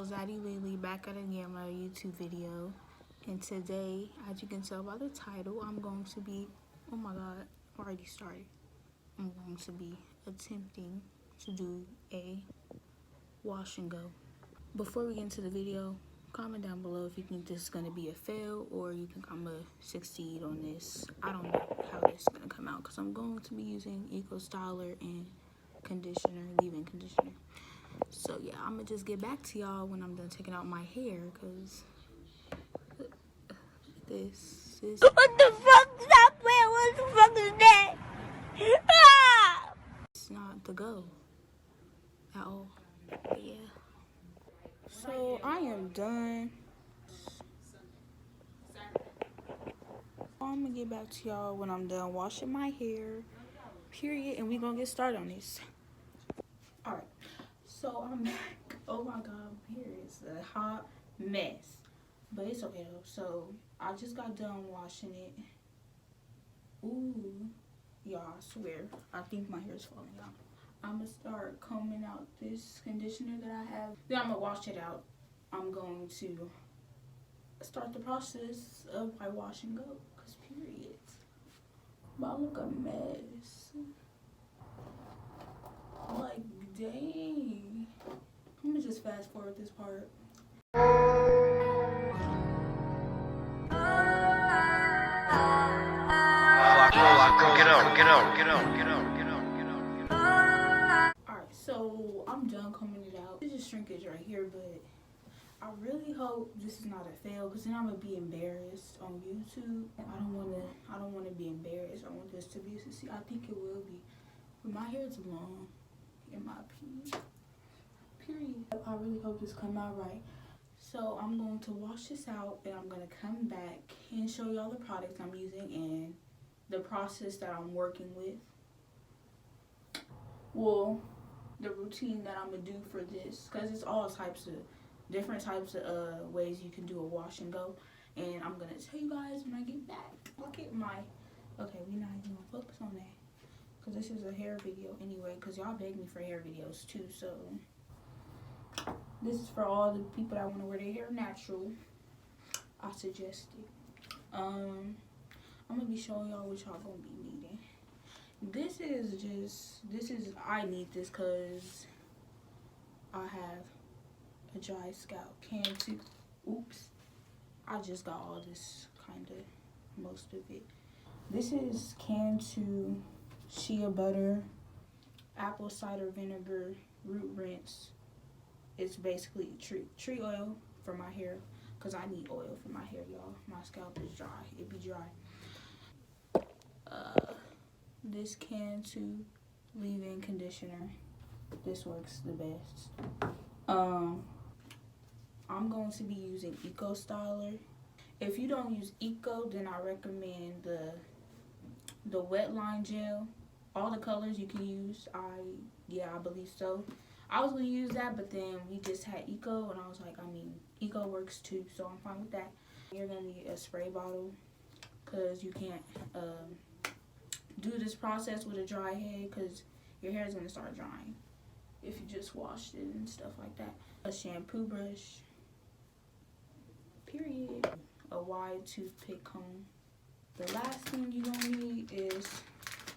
Zaddy Lily back at again my YouTube video, and today, as you can tell by the title, I'm going to be, oh my god, I already started. I'm going to be attempting to do a wash and go. Before we get into the video, comment down below if you think this is going to be a fail or you think I'm going to succeed on this. I don't know how this is going to come out because I'm going to be using Eco Styler and conditioner, leave-in conditioner. So yeah, I'm gonna just get back to y'all when I'm done taking out my hair, cause this is what the fuck is that? What the fuck is that? Ah! It's not the go at all. But yeah. So I am done. I'm gonna get back to y'all when I'm done washing my hair. Period. And we gonna get started on this. Alright. So I'm back. Oh my god, my hair is a hot mess. But it's okay though. So I just got done washing it. Ooh. Y'all, I swear. I think my hair is falling out. I'm going to start combing out this conditioner that I have. Then I'm going to wash it out. I'm going to start the process of my wash and go. Because period. But I look a mess. Like, dang. I'm going to just fast forward this part. Get out. Alright, so I'm done combing it out. It's just shrinkage right here, but I really hope this is not a fail because then I'm gonna be embarrassed on YouTube. I don't wanna be embarrassed. I want this to be a success. I think it will be. But my hair is long, in my opinion. Period. I really hope this come out right. So I'm going to wash this out and I'm gonna come back and show y'all the products I'm using and the process that I'm working with. Well, the routine that I'm gonna do for this, because it's all types of different types of ways you can do a wash and go, and I'm gonna tell you guys when I get back. Look at my, okay, we're not even gonna focus on that because this is a hair video anyway, because y'all beg me for hair videos too. So this is for all the people that want to wear their hair natural. I suggest it. I'm gonna be showing y'all what y'all gonna be needing. I need this because I have a dry scalp. Oops. I just got all this, most of it. This is Cantu shea butter, apple cider vinegar, root rinse. It's basically tree oil for my hair because I need oil for my hair, y'all. My scalp is dry. It be dry. This Cantu leave-in conditioner. This works the best. I'm going to be using Eco Styler. If you don't use Eco, then I recommend the wet line gel. All the colors you can use. I believe so. I was gonna use that, but then we just had Eco, and I was like, Eco works too, so I'm fine with that. You're gonna need a spray bottle because you can't do this process with a dry head because your hair is gonna start drying if you just washed it and stuff like that. A shampoo brush, period. A wide toothpick comb. The last thing you're gonna need is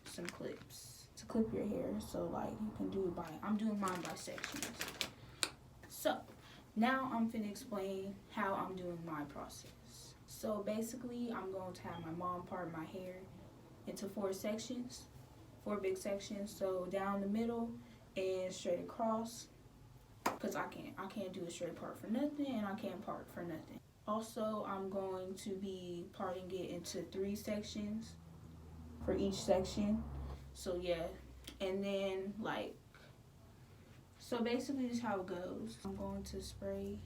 some clips to clip your hair. So like you can do it I'm doing mine by sections. So now I'm finna explain how I'm doing my process. So basically I'm going to have my mom part my hair into 4 sections, 4 big sections. So down the middle and straight across, because I can't do a straight part for nothing and I can't part for nothing. Also, I'm going to be parting it into 3 sections for each section. So yeah, and then so basically this is how it goes. I'm going to spray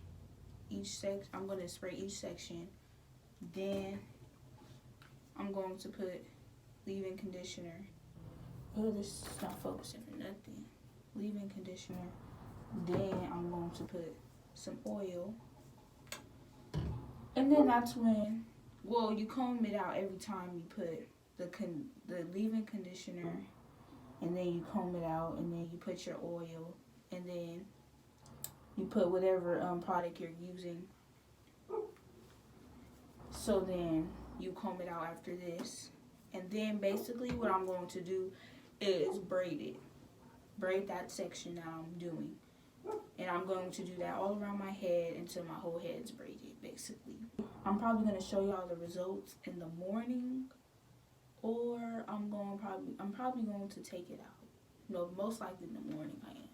each section. Then I'm going to put leave-in conditioner. Oh, this is not focusing for nothing. Leave-in conditioner. Then I'm going to put some oil. And then that's when, well, you comb it out every time you put the leave-in conditioner, and then you comb it out, and then you put your oil, and then You put whatever product you're using. So then you comb it out after this. And then basically what I'm going to do is braid it. Braid that section that I'm doing. And I'm going to do that all around my head until my whole head's braided, basically. I'm probably going to show y'all the results in the morning, or I'm probably going to take it out. No, most likely in the morning I am.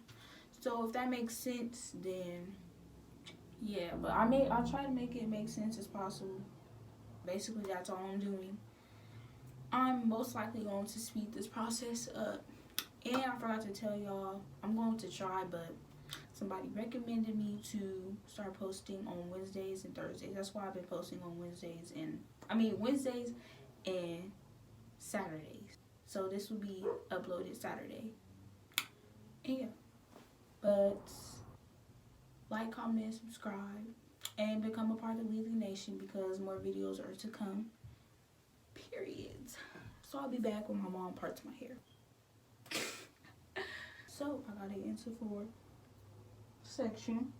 So if that makes sense, then yeah. But I try to make it make sense as possible. Basically, that's all I'm doing. I'm most likely going to speed this process up. And I forgot to tell y'all, I'm going to try, but somebody recommended me to start posting on Wednesdays and Thursdays. That's why I've been posting on Wednesdays and Saturdays. So this will be uploaded Saturday. And yeah. But like, comment, subscribe, and become a part of Lily Nation because more videos are to come. Period. So I'll be back when my mom parts my hair. So I gotta answer 4 sections.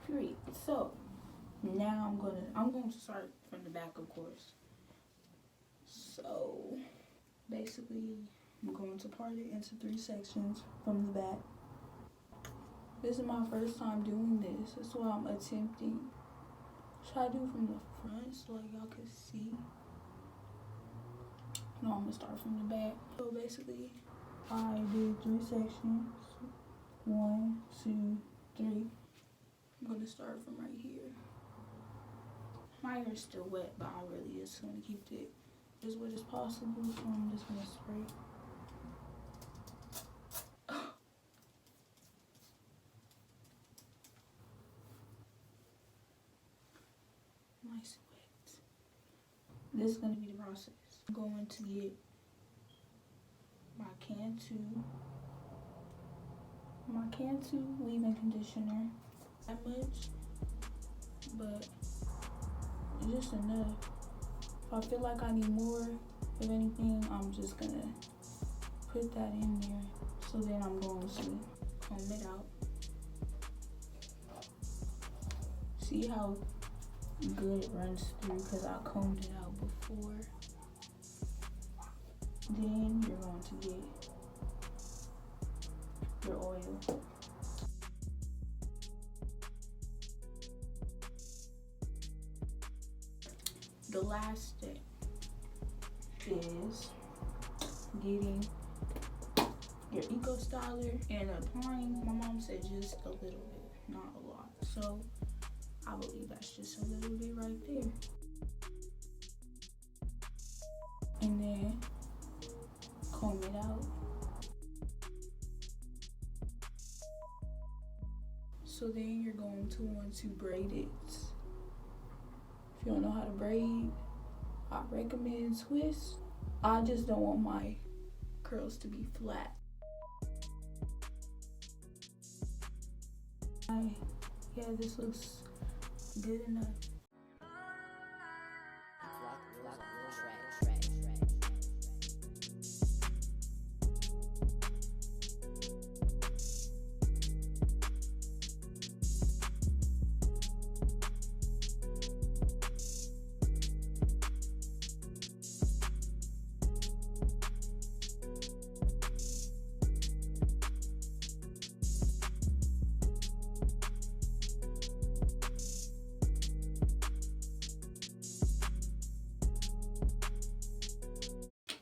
Period. So now I'm going to start from the back, of course. So basically I'm going to part it into 3 sections from the back. This is my first time doing this. That's why I'm attempting. Try to do from the front so like y'all can see. No, I'm gonna start from the back. So basically, I did 3 sections. 1, 2, 3. I'm gonna start from right here. My hair is still wet, but I really just want to keep it as wet as possible. So I'm just gonna spray. Nice wet. This is gonna be the process. I'm going to get my Cantu leave-in conditioner. That much, but it's just enough. If I feel like I need more, if anything, I'm just gonna put that in there. So then I'm going to comb it out. See how good it runs through because I combed it out before. Then you're going to get your oil. The last step is getting your Eco Styler and applying. My mom said just a little bit, not a lot. So I believe that's just a little bit right there. And then comb it out. So then you're going to want to braid it. If you don't know how to braid, I recommend twist. I just don't want my curls to be flat. Yeah, this looks good enough.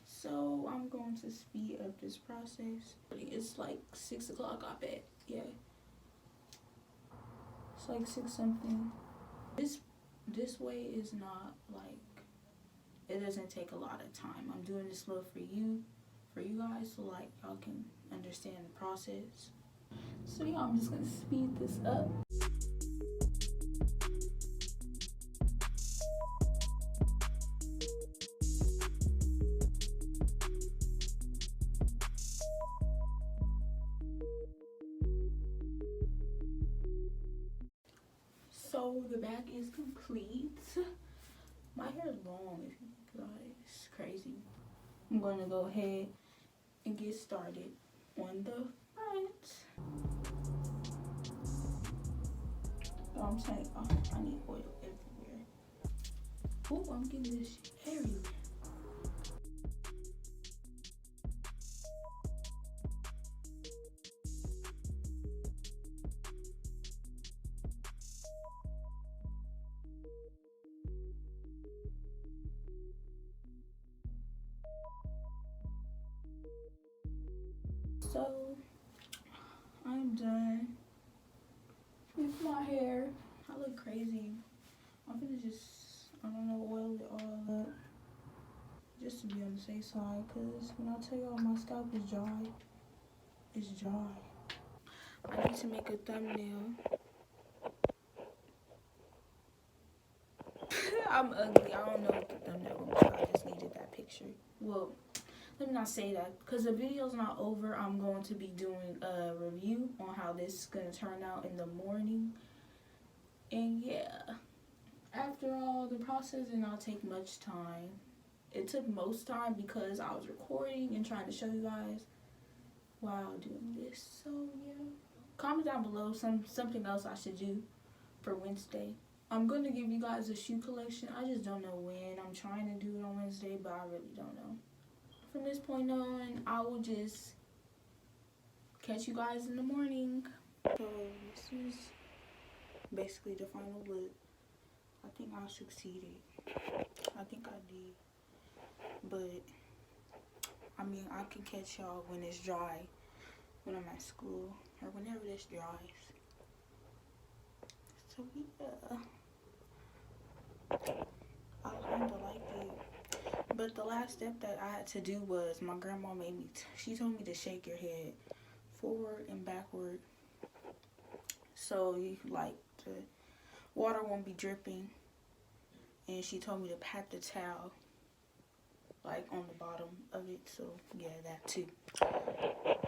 So I'm going to speed up this process. It's like 6 o'clock, I bet. Yeah. It's like 6 something. This way is not like, it doesn't take a lot of time. I'm doing this slow for you guys, so like y'all can understand the process. So yeah, I'm just gonna speed this up. So the back is complete. My hair is long, if you guys, it's crazy. I'm gonna go ahead and get started on the Alright. So I'm saying, oh, I need oil everywhere. Oh, I'm getting this shit everywhere. So I'm done with my hair. I look crazy. I'm gonna just, I don't know, oil it all up just to be on the safe side. Cause when I tell y'all my scalp is dry, it's dry. I need to make a thumbnail. I'm ugly. I don't know what the thumbnail was. I just needed that picture. Well, let me not say that because the video's not over. I'm going to be doing a review on how this is going to turn out in the morning. And yeah, after all, the process did not take much time. It took most time because I was recording and trying to show you guys while doing this. So yeah, comment down below something else I should do for Wednesday. I'm going to give you guys a shoe collection. I just don't know when. I'm trying to do it on Wednesday, but I really don't know. From this point on, I will just catch you guys in the morning. So this is basically the final look. I think I succeeded. I think I did. But, I mean, I can catch y'all when it's dry, when I'm at school, or whenever this dries. So, yeah. I kind of like it. But the last step that I had to do was my grandma made me, she told me to shake your head forward and backward so you like the water won't be dripping. And she told me to pat the towel like on the bottom of it. So yeah, that too.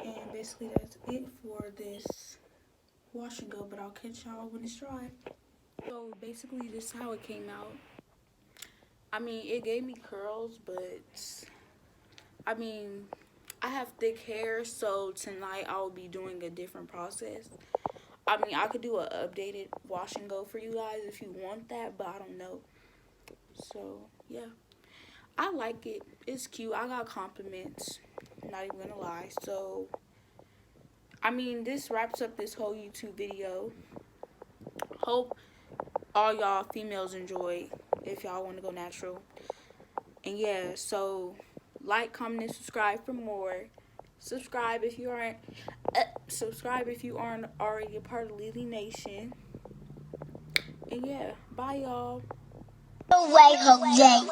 And basically that's it for this wash and go, but I'll catch y'all when it's dry. So basically this is how it came out. I mean, it gave me curls, but I mean, I have thick hair, so tonight I'll be doing a different process. I mean, I could do an updated wash and go for you guys if you want that, but I don't know. So, yeah. I like it. It's cute. I got compliments. Not even gonna lie. So, I mean, this wraps up this whole YouTube video. Hope all y'all females enjoy if y'all want to go natural. And yeah, so like, comment, and subscribe for more. Subscribe if you aren't already a part of Lily Nation. And yeah, bye y'all. No way, Jose.